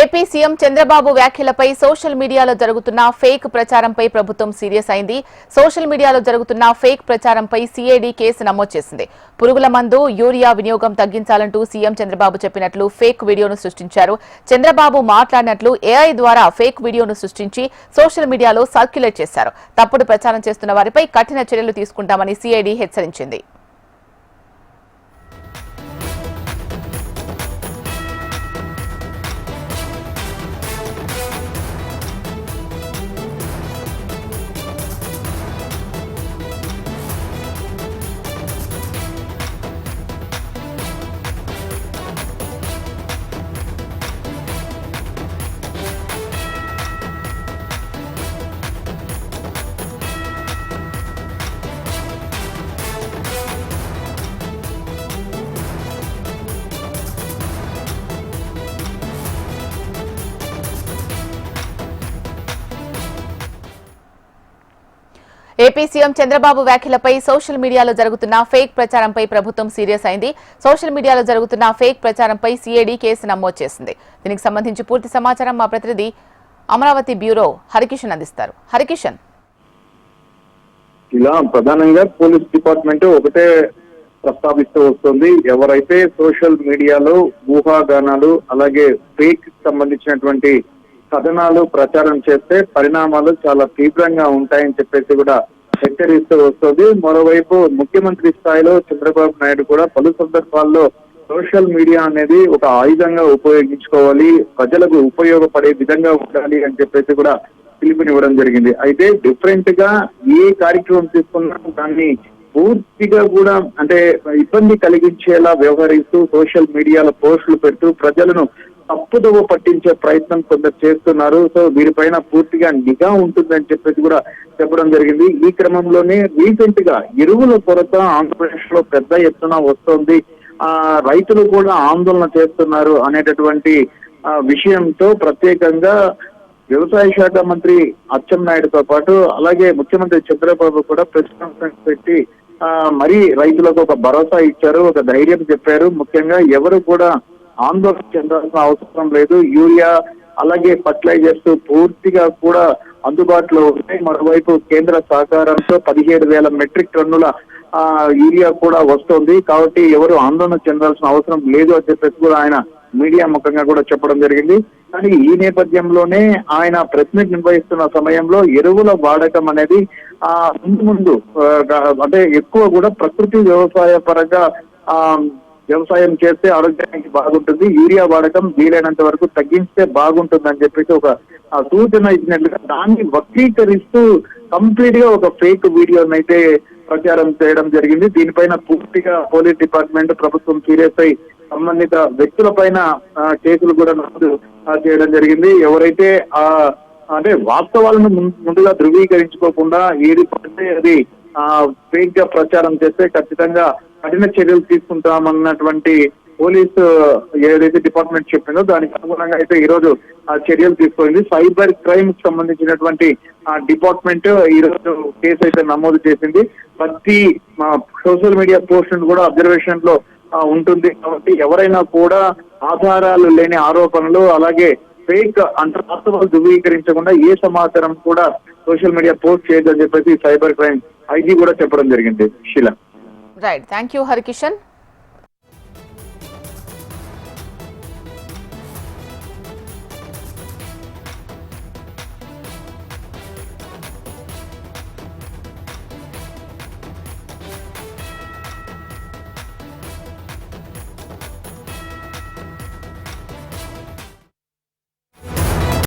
AP CM Chandrababu వ్యాఖ్యలపై social మీడియాలో జరుగుతున్న ఫేక్ ప్రచారంపై ప్రభుత్వం సీరియస్ అయింది. సోషల్ మీడియాలో జరుగుతున్న ఫేక్ ప్రచారంపై సీఐడీ కేసు నమోదు చేసింది. పురుగుల మందు, యూరియా వినియోగం తగ్గించాలంటూ సీఎం చంద్రబాబు చెప్పినట్లు ఫేక్ వీడియోను సృష్టించారు. చంద్రబాబు మాట్లాడినట్లు ఏఐ ద్వారా ఫేక్ వీడియోను సృష్టించి సోషల్ మీడియాలో సర్క్యులేట్ చేశారు. తప్పుడు ప్రచారం చేస్తున్న వారిపై కఠిన చర్యలు తీసుకుంటామని సీఐడీ హెచ్చరించింది. ఏపీ సీఎం చంద్రబాబు వ్యాఖ్యలపై సోషల్ మీడియాలో జరుగుతున్న ఫేక్ ప్రచారంపై ప్రభుత్వం సీరియస్ అయింది. సోషల్ మీడియాలో జరుగుతున్న ఫేక్ ప్రచారంపై సీఐడీ కేసు నమోదు చేసింది. దీనికి సంబంధించి పూర్తి సమాచారం మా ప్రతినిధి అమరావతి బ్యూరో హరికిషన్ అందిస్తారు. హరికిషన్, ఇలా ప్రధానంగా పోలీస్ డిపార్ట్మెంట్ ఒకటే ప్రస్తావిస్తూ వస్తుంది. ఎవరైతే సోషల్ మీడియాలో ఊహాగానాలు అలాగే ఫేక్ సంబంధించినటువంటి కథనాలు ప్రచారం చేస్తే పరిణామాలు చాలా తీవ్రంగా ఉంటాయని చెప్పేసి కూడా హెచ్చరిస్తూ వస్తుంది. మరోవైపు ముఖ్యమంత్రి స్థాయిలో చంద్రబాబు నాయుడు కూడా పలు సందర్భాల్లో సోషల్ మీడియా అనేది ఒక ఆయుధంగా ఉపయోగించుకోవాలి, ప్రజలకు ఉపయోగపడే విధంగా ఉండాలి అని చెప్పేసి కూడా పిలుపునివ్వడం జరిగింది. అయితే డిఫరెంట్ గా ఏ కార్యక్రమం తీసుకున్నా దాన్ని పూర్తిగా కూడా అంటే ఇబ్బంది కలిగించేలా వ్యవహరిస్తూ సోషల్ మీడియాలో పోస్టులు పెడుతూ ప్రజలను తప్పుదోవ పట్టించే ప్రయత్నం కొందరు చేస్తున్నారు. సో వీరిపైన పూర్తిగా నిఘా ఉంటుందని చెప్పేసి కూడా చెప్పడం జరిగింది. ఈ క్రమంలోనే రీసెంట్ గా ఎరువుల కొరత ఆంధ్రప్రదేశ్ లో పెద్ద ఎత్తున వస్తోంది, రైతులు కూడా ఆందోళన చేస్తున్నారు అనేటటువంటి విషయంతో ప్రత్యేకంగా వ్యవసాయ శాఖ మంత్రి అచ్చెన్నాయుడుతో పాటు అలాగే ముఖ్యమంత్రి చంద్రబాబు కూడా ప్రెస్ కాన్ఫరెన్స్ పెట్టి మరీ రైతులకు ఒక భరోసా ఇచ్చారు, ఒక ధైర్యం చెప్పారు. ముఖ్యంగా ఎవరు కూడా ఆందోళన చెందాల్సిన అవసరం లేదు, యూరియా అలాగే ఫర్టిలైజర్స్ పూర్తిగా కూడా అందుబాటులో ఉన్నాయి. మరోవైపు కేంద్ర సహకారంతో 17,000 మెట్రిక్ టన్నుల యూరియా కూడా వస్తోంది. కాబట్టి ఎవరు ఆందోళన చెందాల్సిన అవసరం లేదు అని చెప్పేసి కూడా ఆయన మీడియా ముఖంగా కూడా చెప్పడం జరిగింది. కానీ ఈ నేపథ్యంలోనే ఆయన ప్రెస్ మీట్ నిర్వహిస్తున్న సమయంలో ఎరువుల వాడకం అనేది ముందు అంటే ఎక్కువ కూడా ప్రకృతి వ్యవసాయ పరంగా వ్యవసాయం చేస్తే ఆరోగ్యానికి బాగుంటుంది, యూరియా వాడకం వీలైనంత వరకు తగ్గిస్తే బాగుంటుంది అని చెప్పేసి ఒక సూచన ఇచ్చినట్లుగా దాన్ని వక్రీకరిస్తూ కంప్లీట్ గా ఒక ఫేక్ వీడియోని అయితే ప్రచారం చేయడం జరిగింది. దీనిపైన పూర్తిగా పోలీస్ డిపార్ట్మెంట్ ప్రభుత్వం సీరియస్ అయి సంబంధిత వ్యక్తుల పైన కేసులు కూడా నమోదు చేయడం జరిగింది. ఎవరైతే అంటే వాస్తవాలను ముందుగా ధృవీకరించుకోకుండా ఏది పడితే అది ఫేక్ గా ప్రచారం చేస్తే ఖచ్చితంగా కఠిన చర్యలు తీసుకుంటామన్నటువంటి పోలీసు ఏదైతే డిపార్ట్మెంట్ చెప్పిందో దానికి అనుగుణంగా అయితే ఈ రోజు చర్యలు తీసుకుంది. సైబర్ క్రైమ్ సంబంధించినటువంటి డిపార్ట్మెంట్ ఈ రోజు కేసు అయితే నమోదు చేసింది. ప్రతి సోషల్ మీడియా పోస్ట్ కూడా అబ్జర్వేషన్ లో ఉంటుంది. కాబట్టి ఎవరైనా కూడా ఆధారాలు లేని ఆరోపణలు అలాగే ఫేక్ అంటే వాస్తవాలు ధృవీకరించకుండా ఏ సమాచారం కూడా సోషల్ మీడియా పోస్ట్ చేయొద్దని చెప్పేసి సైబర్ క్రైమ్ ఐజీ కూడా చెప్పడం జరిగింది. Sheela, right, thank you Harikishan.